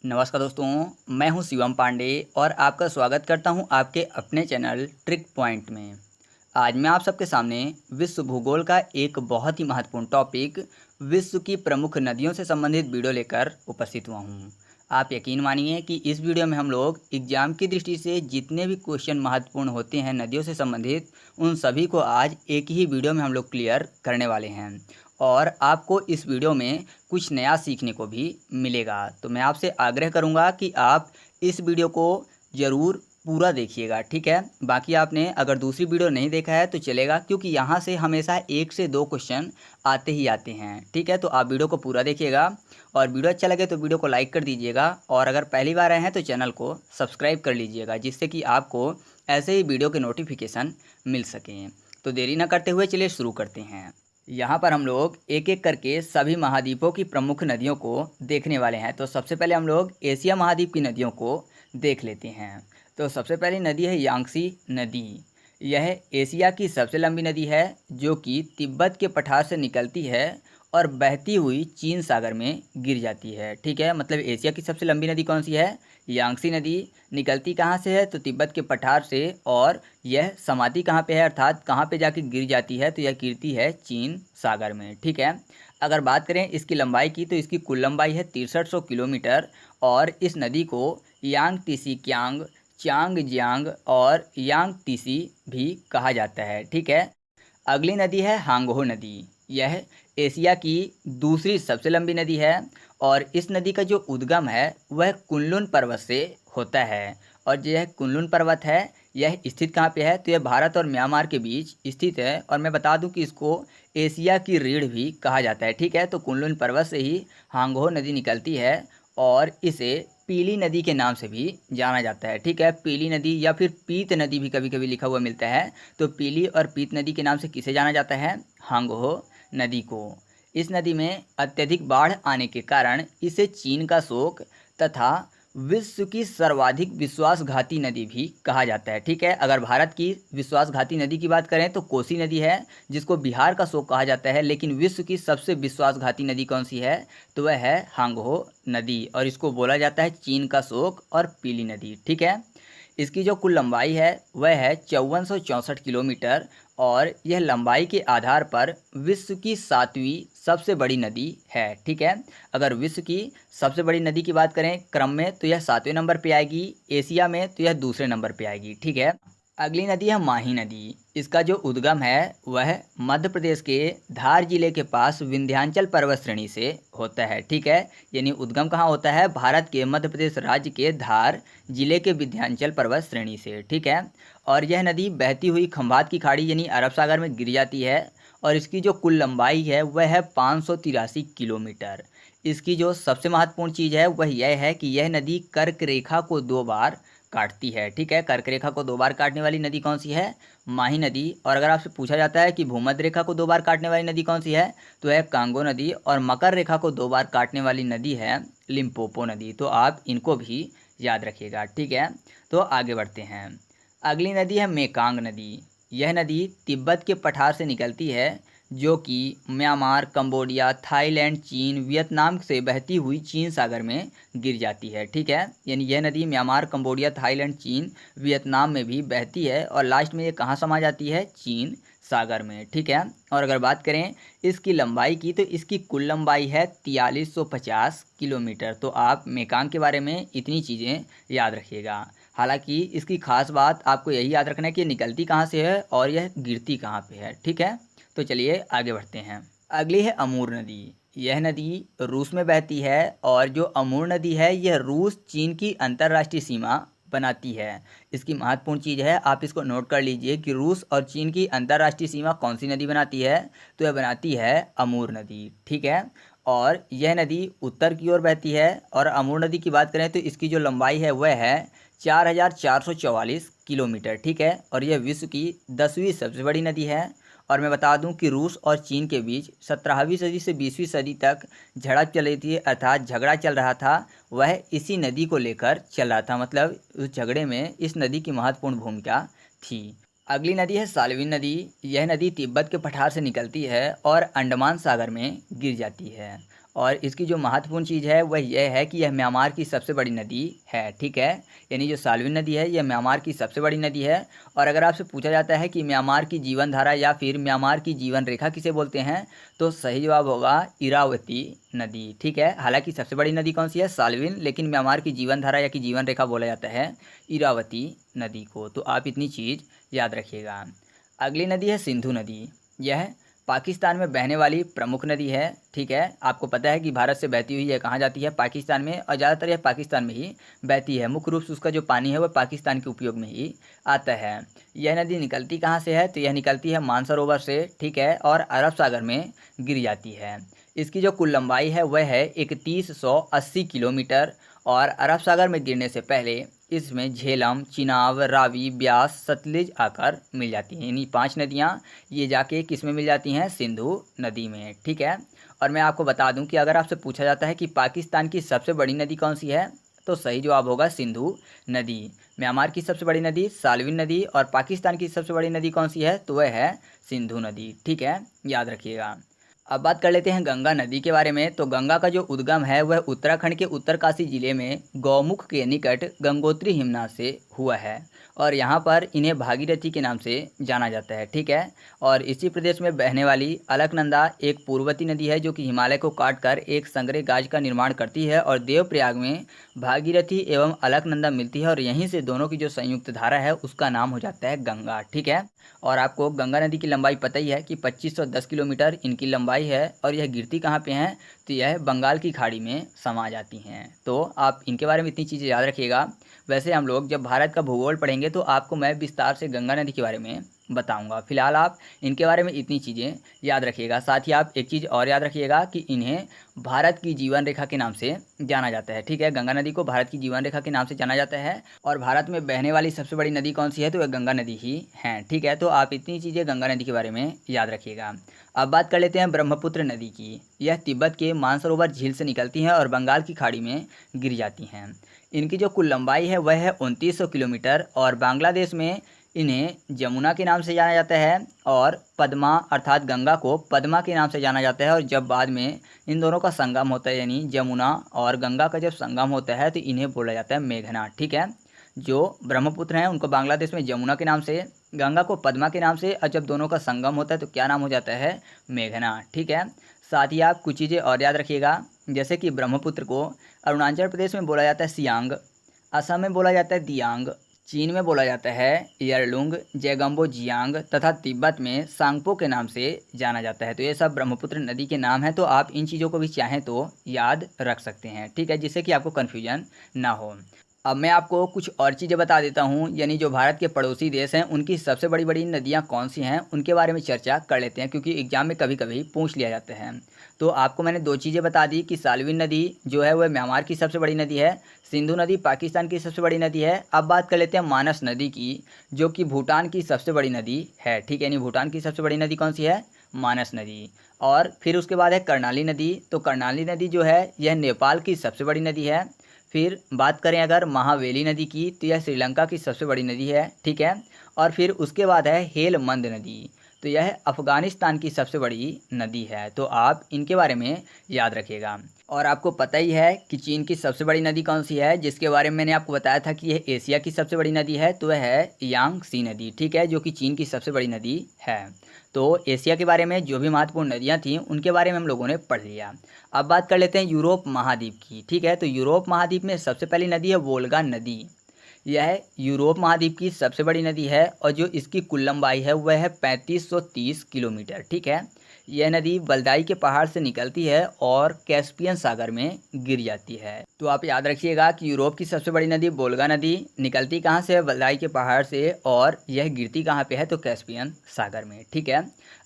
नमस्कार दोस्तों, मैं हूं शिवम पांडे और आपका स्वागत करता हूं आपके अपने चैनल ट्रिक पॉइंट में। आज मैं आप सबके सामने विश्व भूगोल का एक बहुत ही महत्वपूर्ण टॉपिक विश्व की प्रमुख नदियों से संबंधित वीडियो लेकर उपस्थित हुआ हूं। आप यकीन मानिए कि इस वीडियो में हम लोग एग्जाम की दृष्टि से जितने भी क्वेश्चन महत्वपूर्ण होते हैं नदियों से संबंधित, उन सभी को आज एक ही वीडियो में हम लोग क्लियर करने वाले हैं और आपको इस वीडियो में कुछ नया सीखने को भी मिलेगा। तो मैं आपसे आग्रह करूंगा कि आप इस वीडियो को ज़रूर पूरा देखिएगा, ठीक है। बाकी आपने अगर दूसरी वीडियो नहीं देखा है तो चलेगा, क्योंकि यहाँ से हमेशा 1 से 2 क्वेश्चन आते ही आते हैं, ठीक है। तो आप वीडियो को पूरा देखिएगा और वीडियो अच्छा लगे तो वीडियो को लाइक कर दीजिएगा और अगर पहली बार आए हैं तो चैनल को सब्सक्राइब कर लीजिएगा, जिससे कि आपको ऐसे ही वीडियो के नोटिफिकेशन मिल सकें। तो देरी न करते हुए चलिए शुरू करते हैं। यहाँ पर हम लोग एक एक करके सभी महाद्वीपों की प्रमुख नदियों को देखने वाले हैं। तो सबसे पहले हम लोग एशिया महाद्वीप की नदियों को देख लेते हैं। तो सबसे पहली नदी है यांगसी नदी। यह एशिया की सबसे लंबी नदी है, जो कि तिब्बत के पठार से निकलती है और बहती हुई चीन सागर में गिर जाती है, ठीक है। मतलब एशिया की सबसे लंबी नदी कौन सी है? यांगसी नदी। निकलती कहाँ से है? तो तिब्बत के पठार से, और यह समाती कहाँ पे है, अर्थात कहाँ पे जाके गिर जाती है? तो यह गिरती है चीन सागर में, ठीक है। अगर बात करें इसकी लंबाई की, तो इसकी कुल लंबाई है 6300 किलोमीटर और इस नदी को यांग तीसी क्यांग, चांग जियांग और यांग तीसी भी कहा जाता है, ठीक है। अगली नदी है हांगहो नदी। यह एशिया की दूसरी सबसे लंबी नदी है और इस नदी का जो उद्गम है वह कुनलुन पर्वत से होता है। और जो यह कुनलुन पर्वत है, यह स्थित कहाँ पे है? तो यह भारत और म्यांमार के बीच स्थित है और मैं बता दूं कि इसको एशिया की रीढ़ भी कहा जाता है, ठीक है। तो कुनलुन पर्वत से ही हांगहो नदी निकलती है और इसे पीली नदी के नाम से भी जाना जाता है, ठीक है। पीली नदी या फिर पीत नदी भी कभी कभी लिखा हुआ मिलता है। तो पीली और पीत नदी के नाम से किसे जाना जाता है? हांगहो नदी को। इस नदी में अत्यधिक बाढ़ आने के कारण इसे चीन का शोक तथा विश्व की सर्वाधिक विश्वासघाती नदी भी कहा जाता है, ठीक है। अगर भारत की विश्वासघाती नदी की बात करें तो कोसी नदी है, जिसको बिहार का शोक कहा जाता है। लेकिन विश्व की सबसे विश्वासघाती नदी कौन सी है? तो वह है हांगहो नदी और इसको बोला जाता है चीन का शोक और पीली नदी, ठीक है। इसकी जो कुल लंबाई है वह है 5464 किलोमीटर और यह लंबाई के आधार पर विश्व की 7वीं सबसे बड़ी नदी है, ठीक है। अगर विश्व की सबसे बड़ी नदी की बात करें क्रम में, तो यह 7वें नंबर पे आएगी। एशिया में तो यह दूसरे नंबर पे आएगी, ठीक है। अगली नदी है माही नदी। इसका जो उद्गम है वह मध्य प्रदेश के धार जिले के पास विंध्याचल पर्वत श्रेणी से होता है, ठीक है। यानी उद्गम कहाँ होता है? भारत के मध्य प्रदेश राज्य के धार जिले के विंध्याचल पर्वत श्रेणी से, ठीक है। और यह नदी बहती हुई खंभात की खाड़ी यानी अरब सागर में गिर जाती है और इसकी जो कुल लंबाई है वह है 583 किलोमीटर। इसकी जो सबसे महत्वपूर्ण चीज़ है वह यह है कि यह नदी कर्क रेखा को 2 बार काटती है, ठीक है। कर्क रेखा को 2 बार काटने वाली नदी कौन सी है? माही नदी। और अगर आपसे पूछा जाता है कि भूमध्य रेखा को 2 बार काटने वाली नदी कौन सी है, तो है कांगो नदी। और मकर रेखा को 2 बार काटने वाली नदी है लिम्पोपो नदी। तो आप इनको भी याद रखिएगा, ठीक है। तो आगे बढ़ते हैं। अगली नदी है मेकांग नदी। यह नदी तिब्बत के पठार से निकलती है, जो कि म्यांमार, कंबोडिया, थाईलैंड, चीन, वियतनाम से बहती हुई चीन सागर में गिर जाती है, ठीक है। यानी यह नदी म्यांमार, कंबोडिया, थाईलैंड, चीन, वियतनाम में भी बहती है और लास्ट में ये कहाँ समा जाती है? चीन सागर में, ठीक है। और अगर बात करें इसकी लंबाई की, तो इसकी कुल लंबाई है 4350 किलोमीटर। तो आप मेकांग के बारे में इतनी चीज़ें याद रखिएगा। हालांकि इसकी खास बात आपको यही याद रखना है कि निकलती कहाँ से है और यह गिरती कहाँ पे है, ठीक है। तो चलिए आगे बढ़ते हैं। अगली है अमूर नदी। यह नदी रूस में बहती है और जो अमूर नदी है यह रूस चीन की अंतर्राष्ट्रीय सीमा बनाती है। इसकी महत्वपूर्ण चीज़ है, आप इसको नोट कर लीजिए कि रूस और चीन की अंतर्राष्ट्रीय सीमा कौन सी नदी बनाती है? तो यह बनाती है अमूर नदी, ठीक है। और यह नदी उत्तर की ओर बहती है और अमूर नदी की बात करें तो इसकी जो लंबाई है वह है 4444 किलोमीटर, ठीक है। और यह विश्व की 10वीं सबसे बड़ी नदी है। और मैं बता दूं कि रूस और चीन के बीच 17वीं सदी से 20वीं सदी तक झड़प चल रही थी, अर्थात झगड़ा चल रहा था। वह इसी नदी को लेकर चल रहा था, मतलब उस झगड़े में इस नदी की महत्वपूर्ण भूमिका थी। अगली नदी है साल्विन नदी। यह नदी तिब्बत के पठार से निकलती है और अंडमान सागर में गिर जाती है और इसकी जो महत्वपूर्ण चीज़ है वह यह है कि यह म्यांमार की सबसे बड़ी नदी है, ठीक है। यानी जो साल्विन नदी है यह म्यांमार की सबसे बड़ी नदी है। और अगर आपसे पूछा जाता है कि म्यांमार की जीवन धारा या फिर म्यांमार की जीवन रेखा किसे बोलते हैं, तो सही जवाब होगा इरावती नदी, ठीक है। हालांकि सबसे बड़ी नदी कौन सी है, साल्विन, लेकिन म्यांमार की जीवन धारा या कि जीवन रेखा बोला जाता है इरावती नदी को। तो आप इतनी चीज़ याद रखिएगा। अगली नदी है सिंधु नदी। यह पाकिस्तान में बहने वाली प्रमुख नदी है, ठीक है। आपको पता है कि भारत से बहती हुई यह कहाँ जाती है, पाकिस्तान में, और ज़्यादातर यह पाकिस्तान में ही बहती है। मुख्य रूप से उसका जो पानी है वह पाकिस्तान के उपयोग में ही आता है। यह नदी निकलती कहाँ से है, तो यह निकलती है मानसरोवर से, ठीक है, और अरब सागर में गिर जाती है। इसकी जो कुल लंबाई है वह है 3180 किलोमीटर। और अरब सागर में गिरने से पहले इसमें झेलम, चिनाब, रावी, ब्यास, सतलुज आकर मिल जाती हैं। यानी 5 नदियाँ ये जाके किस में मिल जाती हैं, सिंधु नदी में, ठीक है। और मैं आपको बता दूं कि अगर आपसे पूछा जाता है कि पाकिस्तान की सबसे बड़ी नदी कौन सी है, तो सही जवाब होगा सिंधु नदी। म्यांमार की सबसे बड़ी नदी साल्विन नदी, और पाकिस्तान की सबसे बड़ी नदी कौन सी है, तो वह है सिंधु नदी, ठीक है, याद रखिएगा। अब बात कर लेते हैं गंगा नदी के बारे में। तो गंगा का जो उद्गम है वह उत्तराखंड के उत्तरकाशी जिले में गौमुख के निकट गंगोत्री हिमनद से हुआ है, और यहाँ पर इन्हें भागीरथी के नाम से जाना जाता है, ठीक है। और इसी प्रदेश में बहने वाली अलकनंदा एक पूर्ववर्ती नदी है जो कि हिमालय को काटकर एक संगरे गाज का निर्माण करती है, और देवप्रयाग में भागीरथी एवं अलकनंदा मिलती है, और यहीं से दोनों की जो संयुक्त धारा है उसका नाम हो जाता है गंगा, ठीक है। और आपको गंगा नदी की लंबाई पता ही है कि 2510 किलोमीटर इनकी लंबाई है, और यह गिरती कहाँ पे हैं, तो यह बंगाल की खाड़ी में समा जाती हैं। तो आप इनके बारे में इतनी चीज़ें याद रखिएगा। वैसे हम लोग जब भारत का भूगोल पढ़ेंगे तो आपको मैं विस्तार से गंगा नदी के बारे में बताऊंगा। फिलहाल आप इनके बारे में इतनी चीज़ें याद रखिएगा। साथ ही आप एक चीज़ और याद रखिएगा कि इन्हें भारत की जीवन रेखा के नाम से जाना जाता है, ठीक है। गंगा नदी को भारत की जीवन रेखा के नाम से जाना जाता है। और भारत में बहने वाली सबसे बड़ी नदी कौन सी है, तो वह गंगा नदी ही है, ठीक है। तो आप इतनी चीज़ें गंगा नदी के बारे में याद रखिएगा। अब बात कर लेते हैं ब्रह्मपुत्र नदी की। यह तिब्बत के मानसरोवर झील से निकलती हैं और बंगाल की खाड़ी में गिर जाती हैं। इनकी जो कुल लंबाई है वह है 2900 किलोमीटर, और बांग्लादेश में इन्हें जमुना के नाम से जाना जाता है, और पद्मा अर्थात गंगा को पद्मा के नाम से जाना जाता है। और जब बाद में इन दोनों का संगम होता है, यानी जमुना और गंगा का जब संगम होता है, तो इन्हें बोला जाता है मेघना, ठीक है। जो ब्रह्मपुत्र हैं उनको बांग्लादेश में जमुना के नाम से, गंगा को पद्मा के नाम से, और जब दोनों का संगम होता है तो क्या नाम हो जाता है, मेघना, ठीक है। साथ ही आप कुछ चीज़ें और याद रखिएगा, जैसे कि ब्रह्मपुत्र को अरुणाचल प्रदेश में बोला जाता है सियांग, असम में बोला जाता है दियांग, चीन में बोला जाता है यरलुंग, जयगम्बो जियांग, तथा तिब्बत में सांगपो के नाम से जाना जाता है। तो ये सब ब्रह्मपुत्र नदी के नाम हैं। तो आप इन चीज़ों को भी चाहें तो याद रख सकते हैं, ठीक है, जिससे कि आपको कन्फ्यूजन ना हो। अब मैं आपको कुछ और चीज़ें बता देता हूँ, यानी जो भारत के पड़ोसी देश हैं उनकी सबसे बड़ी बड़ी नदियाँ कौन सी हैं, उनके बारे में चर्चा कर लेते हैं, क्योंकि एग्जाम में कभी कभी पूछ लिया जाता है। तो आपको मैंने 2 चीज़ें बता दी कि साल्विन नदी जो है वह म्यांमार की सबसे बड़ी नदी है, सिंधु नदी पाकिस्तान की सबसे बड़ी नदी है। अब बात कर लेते हैं मानस नदी की, जो कि भूटान की सबसे बड़ी नदी है, ठीक है। यानी भूटान की सबसे बड़ी नदी कौन सी है, मानस नदी। और फिर उसके बाद है कर्णाली नदी। तो कर्णाली नदी जो है यह नेपाल की सबसे बड़ी नदी है। फिर बात करें अगर महावेली नदी की, तो यह श्रीलंका की सबसे बड़ी नदी है, ठीक है। और फिर उसके बाद है हेलमंद नदी, तो यह अफ़गानिस्तान की सबसे बड़ी नदी है। तो आप इनके बारे में याद रखिएगा। और आपको पता ही है कि चीन की सबसे बड़ी नदी कौन सी है, जिसके बारे में मैंने आपको बताया था कि यह एशिया की सबसे बड़ी नदी है, तो वह है यांगसी नदी, ठीक है, जो कि चीन की सबसे बड़ी नदी है। तो एशिया के बारे में जो भी महत्वपूर्ण नदियाँ थीं उनके बारे में हम लोगों ने पढ़ लिया। अब बात कर लेते हैं यूरोप महाद्वीप की, ठीक है। तो यूरोप महाद्वीप में सबसे पहली नदी है वोल्गा नदी। यह यूरोप महाद्वीप की सबसे बड़ी नदी है, और जो इसकी कुल लंबाई है वह है 3530 किलोमीटर, ठीक है। यह नदी बल्दाई के पहाड़ से निकलती है और कैस्पियन सागर में गिर जाती है। तो आप याद रखिएगा कि यूरोप की सबसे बड़ी नदी वोल्गा नदी निकलती कहाँ से है, बल्दाई के पहाड़ से, और यह गिरती कहाँ पे है, तो कैस्पियन सागर में, ठीक है।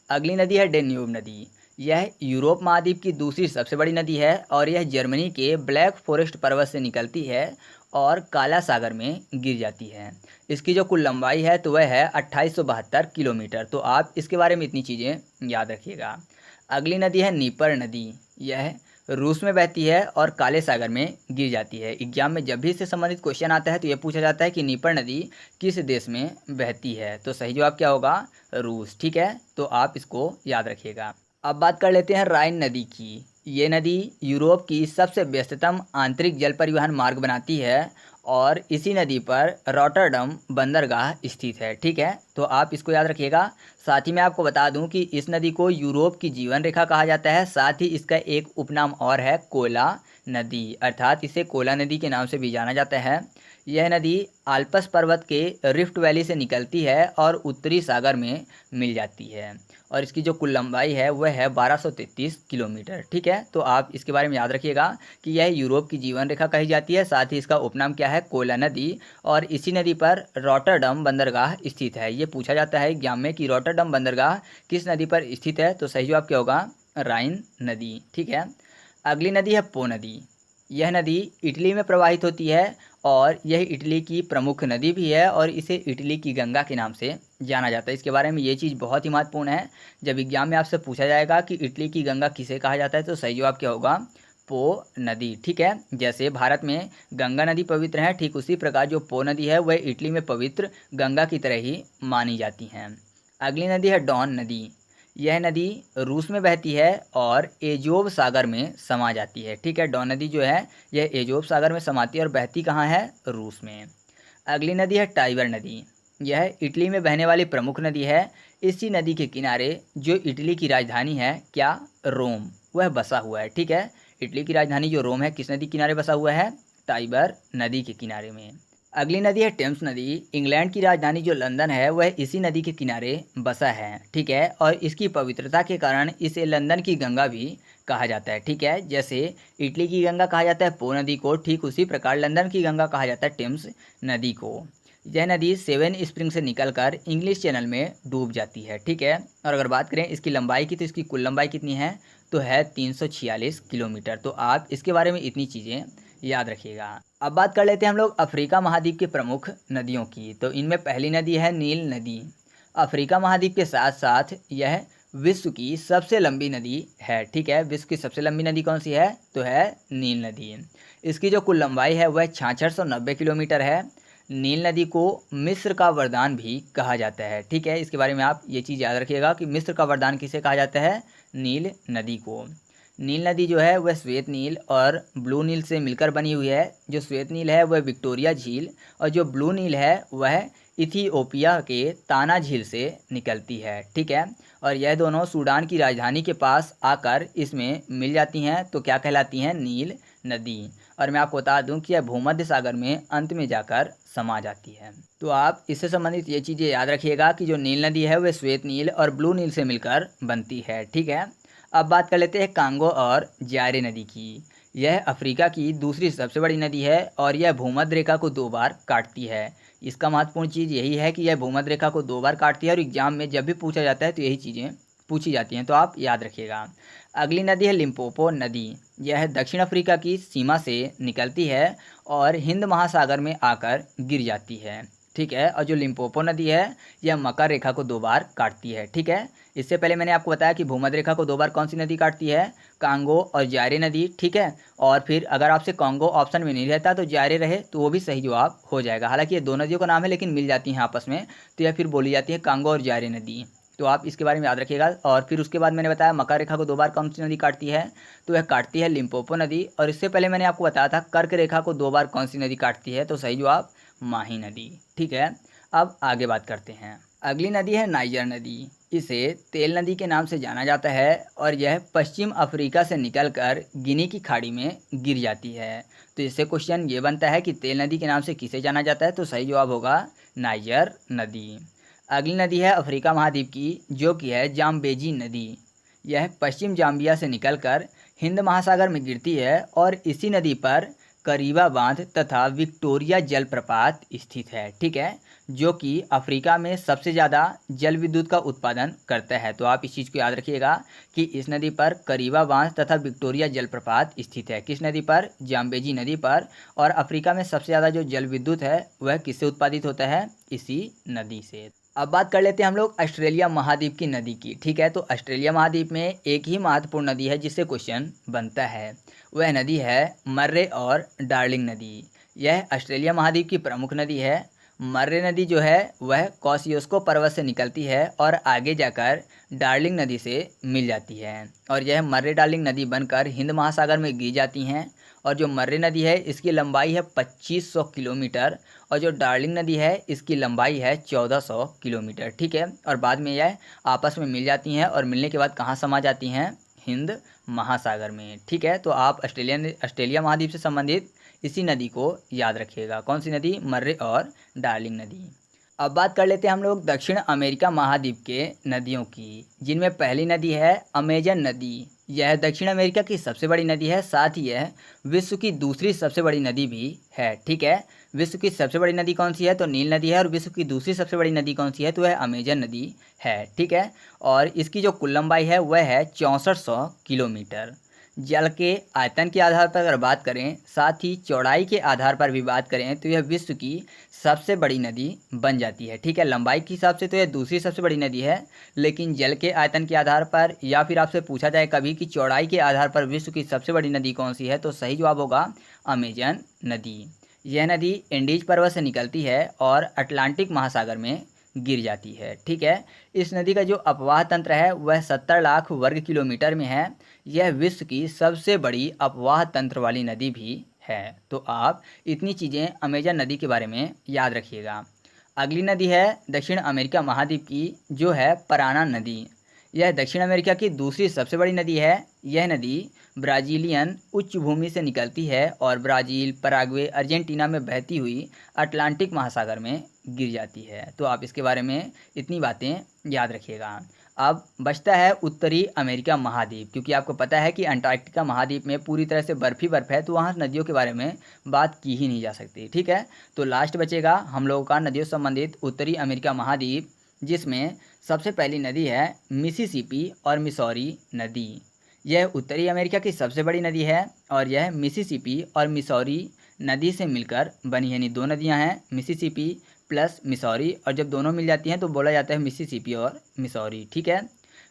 अगली नदी है डेन्यूब नदी। यह यूरोप महाद्वीप की दूसरी सबसे बड़ी नदी है, और यह जर्मनी के ब्लैक फॉरेस्ट पर्वत से निकलती है और काला सागर में गिर जाती है। इसकी जो कुल लंबाई है तो वह है 2872 किलोमीटर। तो आप इसके बारे में इतनी चीज़ें याद रखिएगा। अगली नदी है नीपर नदी। यह रूस में बहती है और काले सागर में गिर जाती है। एग्जाम में जब भी इससे संबंधित क्वेश्चन आता है तो यह पूछा जाता है कि नीपर नदी किस देश में बहती है, तो सही जवाब क्या होगा, रूस, ठीक है। तो आप इसको याद रखिएगा। अब बात कर लेते हैं राइन नदी की। ये नदी यूरोप की सबसे व्यस्ततम आंतरिक जल परिवहन मार्ग बनाती है और इसी नदी पर रॉटरडम बंदरगाह स्थित है। ठीक है, तो आप इसको याद रखिएगा। साथ ही मैं आपको बता दूं कि इस नदी को यूरोप की जीवन रेखा कहा जाता है। साथ ही इसका एक उपनाम और है कोला नदी, अर्थात इसे कोला नदी के नाम से भी जाना जाता है। यह नदी आल्प्स पर्वत के रिफ्ट वैली से निकलती है और उत्तरी सागर में मिल जाती है और इसकी जो कुल लंबाई है वह है 1233 किलोमीटर। ठीक है, तो आप इसके बारे में याद रखिएगा कि यह यूरोप की जीवन रेखा कही जाती है। साथ ही इसका उपनाम क्या है, कोला नदी, और इसी नदी पर रॉटरडम बंदरगाह स्थित है। ये पूछा जाता है एग्जाम में कि रॉटरडम बंदरगाह किस नदी पर स्थित है, तो सही जवाब क्या होगा, राइन नदी। ठीक है, अगली नदी है पो नदी। यह नदी इटली में प्रवाहित होती है और यह इटली की प्रमुख नदी भी है और इसे इटली की गंगा के नाम से जाना जाता है। इसके बारे में ये चीज़ बहुत ही महत्वपूर्ण है। जब एग्जाम में आपसे पूछा जाएगा कि इटली की गंगा किसे कहा जाता है, तो सही जवाब क्या होगा, पो नदी। ठीक है, जैसे भारत में गंगा नदी पवित्र है, ठीक उसी प्रकार जो पो नदी है वह इटली में पवित्र गंगा की तरह ही मानी जाती हैं। अगली नदी है डॉन नदी। यह नदी रूस में बहती है और एजोव सागर में समा जाती है। ठीक है, डॉन नदी जो है यह एजोव सागर में समाती है और बहती कहाँ है, रूस में। अगली नदी है टाइबर नदी। यह इटली में बहने वाली प्रमुख नदी है। इसी नदी के किनारे जो इटली की राजधानी है क्या, रोम, वह बसा हुआ है। ठीक है, इटली की राजधानी जो रोम है किस नदी किनारे बसा हुआ है, टाइबर नदी के किनारे में। अगली नदी है टेम्स नदी। इंग्लैंड की राजधानी जो लंदन है वह इसी नदी के किनारे बसा है। ठीक है, और इसकी पवित्रता के कारण इसे लंदन की गंगा भी कहा जाता है। ठीक है, जैसे इटली की गंगा कहा जाता है पो नदी को, ठीक उसी प्रकार लंदन की गंगा कहा जाता है टेम्स नदी को। यह नदी सेवन स्प्रिंग से निकलकर इंग्लिश चैनल में डूब जाती है। ठीक है, और अगर बात करें इसकी लंबाई की, तो इसकी कुल लंबाई कितनी है, तो है 346 किलोमीटर। तो आप इसके बारे में इतनी चीज़ें याद रखिएगा। अब बात कर लेते हैं हम लोग अफ्रीका महाद्वीप की प्रमुख नदियों की। तो इनमें पहली नदी है नील नदी। अफ्रीका महाद्वीप के साथ साथ यह विश्व की सबसे लंबी नदी है। ठीक है, विश्व की सबसे लंबी नदी कौन सी है, तो है नील नदी। इसकी जो कुल लंबाई है वह 6690 किलोमीटर है। नील नदी को मिस्र का वरदान भी कहा जाता है। ठीक है, इसके बारे में आप ये चीज़ याद रखिएगा कि मिस्र का वरदान किसे कहा जाता है, नील नदी को। नील नदी जो है वह श्वेत नील और ब्लू नील से मिलकर बनी हुई है। जो श्वेत नील है वह विक्टोरिया झील और जो ब्लू नील है वह इथियोपिया के ताना झील से निकलती है। ठीक है, और यह दोनों सूडान की राजधानी के पास आकर इसमें मिल जाती हैं, तो क्या कहलाती हैं, नील नदी। और मैं आपको बता दूं कि यह भूमध्य सागर में अंत में जाकर समा जाती है। तो आप इससे संबंधित ये चीज़ें याद रखिएगा कि जो नील नदी है वह श्वेत नील और ब्लू नील से मिलकर बनती है। ठीक है, अब बात कर लेते हैं कांगो और जायरे नदी की। यह अफ्रीका की दूसरी सबसे बड़ी नदी है और यह भूमध्य रेखा को 2 बार काटती है। इसका महत्वपूर्ण चीज़ यही है कि यह भूमध्य रेखा को 2 बार काटती है और एग्जाम में जब भी पूछा जाता है तो यही चीज़ें पूछी जाती हैं, तो आप याद रखिएगा। अगली नदी है लिम्पोपो नदी। यह दक्षिण अफ्रीका की सीमा से निकलती है और हिंद महासागर में आकर गिर जाती है। ठीक है, और जो लिम्पोपो नदी है यह मकर रेखा को 2 बार काटती है। ठीक है, इससे पहले मैंने आपको बताया कि भूमध्य रेखा को 2 बार कौन सी नदी काटती है, कांगो और जायरे नदी। ठीक है, और फिर अगर आपसे कांगो ऑप्शन में नहीं रहता तो जायरे रहे तो वो भी सही जवाब हो जाएगा। हालांकि ये 2 नदियों का नाम है लेकिन मिल जाती हैं आपस में, तो यह फिर बोली जाती है कांगो और जायरे नदी। तो आप इसके बारे में याद रखिएगा। और फिर उसके बाद मैंने बताया मकर रेखा को 2 बार कौन सी नदी काटती है, तो वह काटती है लिम्पोपो नदी। और इससे पहले मैंने आपको बताया था कर्क रेखा को 2 बार कौन सी नदी काटती है, तो सही जवाब माही नदी। ठीक है, अब आगे बात करते हैं। अगली नदी है नाइजर नदी। इसे तेल नदी के नाम से जाना जाता है और यह पश्चिम अफ्रीका से निकलकर गिनी की खाड़ी में गिर जाती है। तो इससे क्वेश्चन ये बनता है कि तेल नदी के नाम से किसे जाना जाता है, तो सही जवाब होगा नाइजर नदी। अगली नदी है अफ्रीका महाद्वीप की, जो कि है जाम्बेजी नदी। यह पश्चिम जाम्बिया से निकलकर हिंद महासागर में गिरती है और इसी नदी पर करीबा बांध तथा विक्टोरिया जलप्रपात स्थित है। ठीक है, जो कि अफ्रीका में सबसे ज़्यादा जल विद्युत का उत्पादन करता है। तो आप इस चीज़ को याद रखिएगा कि इस नदी पर करीबा बांध तथा विक्टोरिया जलप्रपात स्थित है। किस नदी पर, जाम्बेजी नदी पर। और अफ्रीका में सबसे ज़्यादा जो जल विद्युत है वह किससे उत्पादित होता है, इसी नदी से। अब बात कर लेते हैं हम लोग ऑस्ट्रेलिया महाद्वीप की नदी की। ठीक है, तो ऑस्ट्रेलिया महाद्वीप में एक ही महत्वपूर्ण नदी है जिससे क्वेश्चन बनता है, वह नदी है मर्रे और डार्लिंग नदी। यह ऑस्ट्रेलिया महाद्वीप की प्रमुख नदी है मर्रे नदी जो है वह कॉसियोस्को पर्वत से निकलती है और आगे जाकर डार्लिंग नदी से मिल जाती है और यह मर्रे डार्लिंग नदी बनकर हिंद महासागर में गिर जाती हैं। और जो मर्रे नदी है इसकी लंबाई है 2500 किलोमीटर और जो डार्लिंग नदी है इसकी लंबाई है 1400 किलोमीटर। ठीक है, और बाद में यह आपस में मिल जाती हैं और मिलने के बाद कहाँ समा जाती हैं? हिंद महासागर में। ठीक है, तो आप ऑस्ट्रेलिया महाद्वीप से संबंधित इसी नदी को याद रखिएगा। कौन सी नदी? मर्रे और डार्लिंग नदी। अब बात कर लेते हैं हम लोग दक्षिण अमेरिका महाद्वीप के नदियों की, जिनमें पहली नदी है अमेजन नदी। यह दक्षिण अमेरिका की सबसे बड़ी नदी है, साथ ही यह विश्व की दूसरी सबसे बड़ी नदी भी है। ठीक है, विश्व की सबसे बड़ी नदी कौन सी है? तो नील नदी है। और विश्व की दूसरी सबसे बड़ी नदी कौन सी है? तो वह अमेजन नदी है। ठीक है, और इसकी जो कुल लंबाई है वह है 6400 किलोमीटर। जल के आयतन के आधार पर अगर बात करें, साथ ही चौड़ाई के आधार पर भी बात करें, तो यह विश्व की सबसे बड़ी नदी बन जाती है। ठीक है, लंबाई के हिसाब से तो यह दूसरी सबसे बड़ी नदी है, लेकिन जल के आयतन के आधार पर या फिर आपसे पूछा जाए कभी कि चौड़ाई के आधार पर विश्व की सबसे बड़ी नदी कौन सी है, तो सही जवाब होगा अमेजन नदी। यह नदी इंडीज पर्वत से निकलती है और अटलांटिक महासागर में गिर जाती है। ठीक है, इस नदी का जो अपवाह तंत्र है वह 70 लाख वर्ग किलोमीटर में है। यह विश्व की सबसे बड़ी अपवाह तंत्र वाली नदी भी है। तो आप इतनी चीज़ें अमेजन नदी के बारे में याद रखिएगा। अगली नदी है दक्षिण अमेरिका महाद्वीप की, जो है पराना नदी। यह दक्षिण अमेरिका की दूसरी सबसे बड़ी नदी है। यह नदी ब्राज़ीलियन उच्च भूमि से निकलती है और ब्राज़ील, पराग्वे, अर्जेंटीना में बहती हुई अटलांटिक महासागर में गिर जाती है। तो आप इसके बारे में इतनी बातें याद रखिएगा। अब बचता है उत्तरी अमेरिका महाद्वीप, क्योंकि आपको पता है कि अंटार्कटिका महाद्वीप में पूरी तरह से बर्फ ही बर्फ है, तो वहाँ नदियों के बारे में बात की ही नहीं जा सकती। ठीक है, तो लास्ट बचेगा हम लोगों का नदियों से संबंधित उत्तरी अमेरिका महाद्वीप, जिसमें सबसे पहली नदी है मिसिसिपी और मिसौरी नदी। यह उत्तरी अमेरिका की सबसे बड़ी नदी है और यह मिसिसिपी और मिसौरी नदी से मिलकर बनी है। यानी दो नदियां हैं, मिसिसिपी प्लस मिसौरी, और जब दोनों मिल जाती हैं तो बोला जाता है मिसिसिपी और मिसौरी। ठीक है,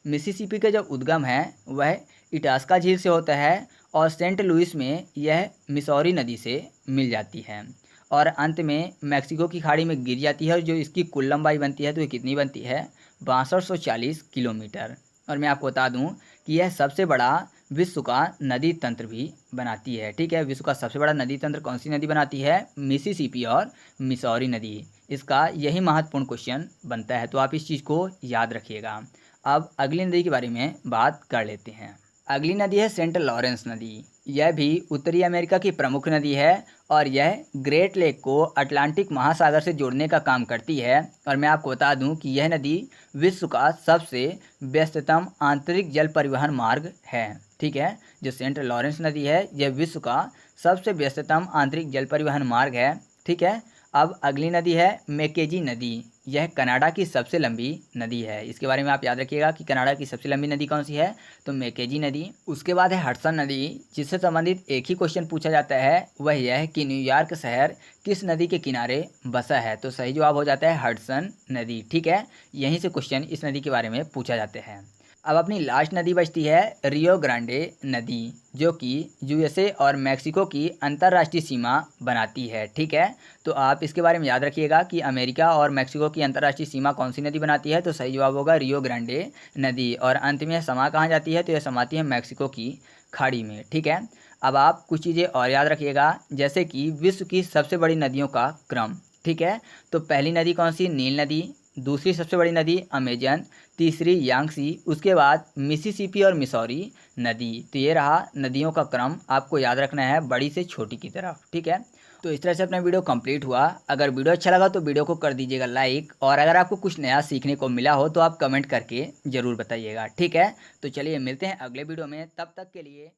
मिसिसिपी का जो उद्गम है वह इटास्का झील से होता है और सेंट लुइस में यह मिसौरी नदी से मिल जाती है और अंत में मैक्सिको की खाड़ी में गिर जाती है। और जो इसकी कुल लंबाई बनती है तो ये कितनी बनती है? 6240 किलोमीटर। और मैं आपको बता दूं कि यह सबसे बड़ा विश्व का नदी तंत्र भी बनाती है। ठीक है, विश्व का सबसे बड़ा नदी तंत्र कौन सी नदी बनाती है? मिसिसिपी और मिसौरी नदी। इसका यही महत्वपूर्ण क्वेश्चन बनता है, तो आप इस चीज़ को याद रखिएगा। अब अगली नदी के बारे में बात कर लेते हैं। अगली नदी है सेंट लॉरेंस नदी। यह भी उत्तरी अमेरिका की प्रमुख नदी है और यह ग्रेट लेक को अटलांटिक महासागर से जोड़ने का काम करती है। और मैं आपको बता दूं कि यह नदी विश्व का सबसे व्यस्ततम आंतरिक जल परिवहन मार्ग है। ठीक है, जो सेंट लॉरेंस नदी है यह विश्व का सबसे व्यस्ततम आंतरिक जल परिवहन मार्ग है। ठीक है, अब अगली नदी है मैकेंजी नदी। यह कनाडा की सबसे लंबी नदी है। इसके बारे में आप याद रखिएगा कि कनाडा की सबसे लंबी नदी कौन सी है? तो मैकेंजी नदी। उसके बाद है हडसन नदी, जिससे संबंधित एक ही क्वेश्चन पूछा जाता है, वह यह है कि न्यूयॉर्क शहर किस नदी के किनारे बसा है? तो सही जवाब हो जाता है हडसन नदी। ठीक है, यहीं से क्वेश्चन इस नदी के बारे में पूछा जाते हैं। अब अपनी लास्ट नदी बचती है रियो ग्रांडे नदी, जो कि यूएसए और मैक्सिको की अंतर्राष्ट्रीय सीमा बनाती है। ठीक है, तो आप इसके बारे में याद रखिएगा कि अमेरिका और मैक्सिको की अंतर्राष्ट्रीय सीमा कौन सी नदी बनाती है? तो सही जवाब होगा रियो ग्रांडे नदी। और अंत में समा कहाँ जाती है? तो यह समाती है मैक्सिको की खाड़ी में। ठीक है, अब आप कुछ चीज़ें और याद रखिएगा, जैसे कि विश्व की सबसे बड़ी नदियों का क्रम। ठीक है, तो पहली नदी कौन सी? नील नदी। दूसरी सबसे बड़ी नदी अमेजन, तीसरी यांगसी, उसके बाद मिसिसिपी और मिसौरी नदी। तो ये रहा नदियों का क्रम, आपको याद रखना है बड़ी से छोटी की तरफ। ठीक है, तो इस तरह से अपना वीडियो कंप्लीट हुआ। अगर वीडियो अच्छा लगा तो वीडियो को कर दीजिएगा लाइक, और अगर आपको कुछ नया सीखने को मिला हो तो आप कमेंट करके ज़रूर बताइएगा। ठीक है, तो चलिए मिलते हैं अगले वीडियो में, तब तक के लिए